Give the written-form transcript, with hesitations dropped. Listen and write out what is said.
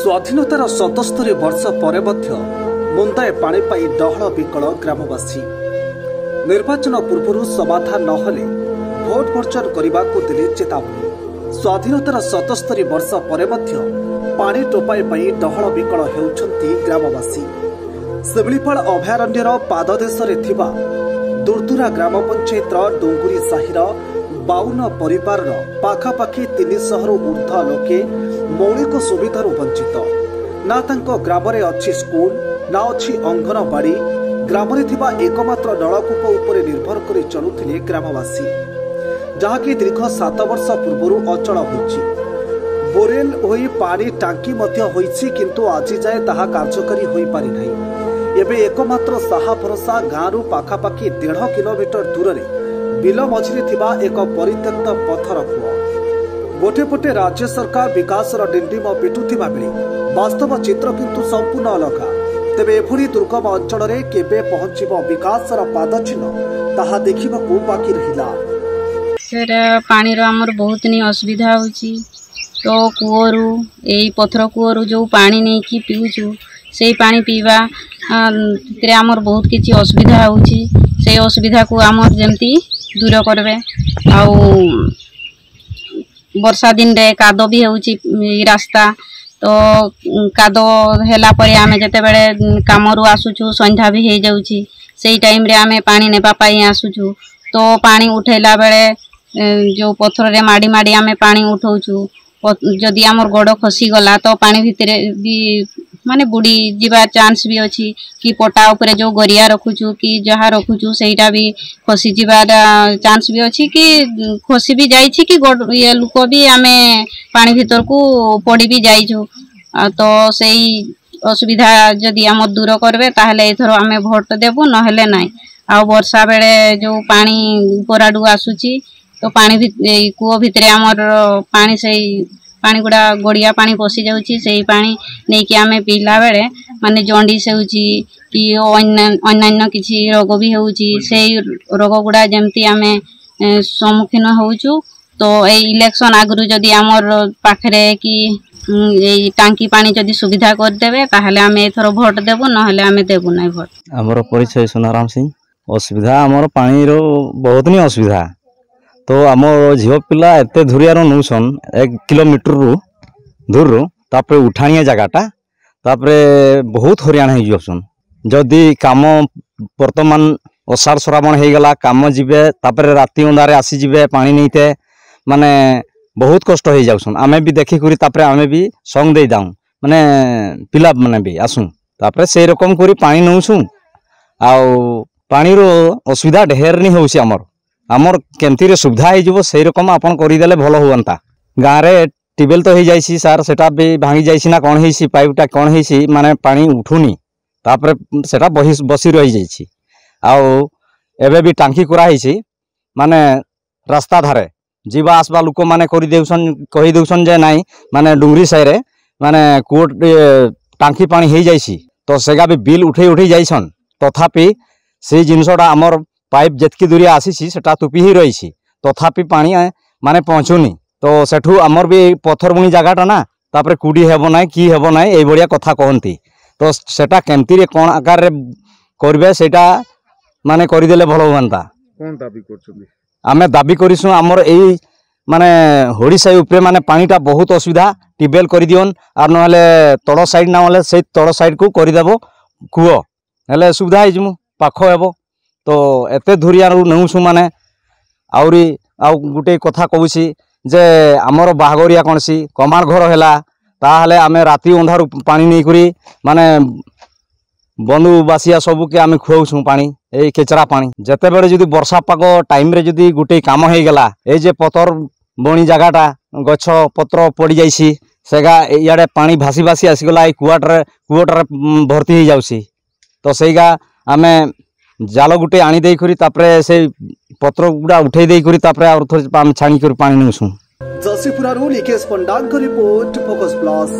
स्वाधीनतार 77 वर्ष पर मुंदाए पानी पाई डहल विकल ग्रामवासी निर्वाचन पूर्व समाधान नहले भोट वर्जन करने को दिले चेतावनी। स्वाधीनतार 77 वर्ष पर पानी टोपाई पाई डहल विकल होउछंती ग्रामवासी। शिमिलीपाल अभयारण्यर पाददेश दुर्दुरा ग्राम पंचायत डोंगुरी साहिर 52 परिवार पाखापाखि 300 ऊर्ध्व लोके मौलिक सुविधार वंचित। ना तांको ग्राम रे अच्छी स्कूल ना अच्छी अंगनवाड़ी। ग्राम रे थिबा एकमात्र नलकूप उपरे निर्भर करी चलुथिले ग्रामवासी, जहाँकि दीर्घ 7 वर्ष पूर्व अचल होइछि। बोरेल होई पानी टांकी मध्य होइछि, किंतु आज जाए ताहा कार्यकारी होई पारि नाही। एबे एकमात्र साहा भरोसा गाँरु पाखापाखि 1.5 किलोमीटर दूर रे बिल मझिरे थिबा एक परित्यक्त पथर कूଅ। गोटे पटे राज्य सरकार विकासर डिंडिम पिटुथिबा बेले वास्तव चित्र किंतु संपूर्ण अलग। तेबे एभली दुर्गम अंचल रे केबे पहुंचिबो विकासर पादचिन्ह ताहा देखिबाकू बाकी रहिला। सर पानी रो हमर बहुत नि असुविधा होची। तो कूଅरू एई पथर कूଅरू जो पानी नै कि पिउछु सेई पानी पीवा तरे हमर बहुत किछि असुविधा होची। सेई असुविधा को हमर जेमती दूर करबे। आउ वर्षा दिन रे कादो भी होची रास्ता। तो कादो हेला परे आमे जते बेले कामरू आसुछु संध्या भी हे जाउची। सेई टाइम रे आमे पानी नेबा पाई आसुछु। तो पानी उठेला बेले जो पथर रे माडी माडी आमे पानी उठौछु। जदि हमर गोड़ खसी गला तो पानी भितरे भी माने बुड़ी जीवा चांस भी अच्छी। कि पटा उपरे जो गरिया रखुचु कि जहा रखुचु सेटा भी खसी जीवार चांस भी अच्छी। कि खसी भी जाइछि कि ये लोक भी आमे पानी भीतर को पड़ी भी जाइछु। तो सेई असुविधा जदि हम दूर करबे ताहले एथरो आमे भोट देबु, नहेले नाही। आ वर्षा बेले जो पानी उपराडू आसुची तो पानी कूଅ भितरे हमर पानी सेई पानी गुड़ा गड़िया पानी पशि जाउची। सेई पानी नहीं कि आमे पीला बेले माने जॉन्डिस होउची कि अन्य किछि रोग भी होउची। सेई रोग गुड़ा जेमती आमे सम्मुखीन होउचु। तो ए इलेक्शन आगरु जदि हमर पाखरे कि ए टांकी पानी जदि सुविधा कर देबे ताहले आमे एथरो भोट देबु, नहेले आमे देबु नै भोट। हमर परिचय सोनाराम सिंह। असुविधा हमर पानी रो बहुत नि असुविधा। तो आम झील पिला एत दूरिया नौसन 1 किलोमीटर रु दूर रु तापर उठाणिया जगटा तापर बहुत हरियाणा हो जासन। जदि काम वर्तमान अषाढ़ श्रावण हो गला काम जीवे तापर राति अंधारे आसी जीवे पानी नहीं थे माने बहुत कष्ट हो जासन। आमे भी देखिक तापर आमे भी संग दे दाऊ माने पिला माने भी आसू तापर से रकम करी पानी नौसु। आउ पानी रो असुविधा ढेर नहीं होउसी। आमर केमती सुविधा हो से रकम आपन करदेले भल हुआ। गाँव में ट्यूबवेल तो हो जाइए सार सेटा भी भांगी जाइए ना कौन है पाइपटा कौन है माने पानी उठुनी तापर सेटा बसी रही जाइए। आउ एबे भी टांकी कराई माने रास्ता धारे जीवा आसवा लोक माने कही दौसन जे नाई माने डुंगरी साइरे माने कूट टांकी पानी हो जाइए। तो सेगा भी बिल उठे उठे जाइसन। तथापि से जिनसटा आमर पाइप जितकी दूरिया आसी सेटा तुपी ही रही तथापि पानी माने पहुँचुनी। तो सेठू आमर भी पथर बुणी जगटा ना तापर कुड़ी हेब ना कि हेब ना ये भाया कथा कहती। तो सेटा केमती कौन आकार करेंगे सेटा माने करदेले भल हुआ। आमे दाबी करिसु आमर यही माने होड़ी साई उपरे माने पानीटा बहुत असुविधा। ट्यूबवेल कर दियन आर नहले तड़ साइड ना से तड़ साइड को करदेव कूଅ हेले सुविधा हो पाख हेब। तो एते धुरिया नौसु माने आउरी आउ गुटे कथा कहूसी जे आमर बाहागरिया कौन सी कमार घर है ताहले आमे राति अंधार पानी नहीं करी माने बंधु बासिया सबू के आमे खुआउसु पानी ए केचरा पानी। जेते बेले जदि वर्षा पाग टाइम रे जदि गुटे काम हो गला ए जे पतर बणी जगटा गछ पत्र पड़ जाइसी सेगा इे पानी भासी भासी आसीगला कूअटार भर्ती हो जाउसी। तो सेगा आमे जाल गुटे आनी दे करी तापरे से पत्र गुड़ा उठे दे करी तापरे और थोड़ी छाणी कर पानी नौसु। जसीपुरा लिकेश पंडान रिपोर्ट फोकस प्लस।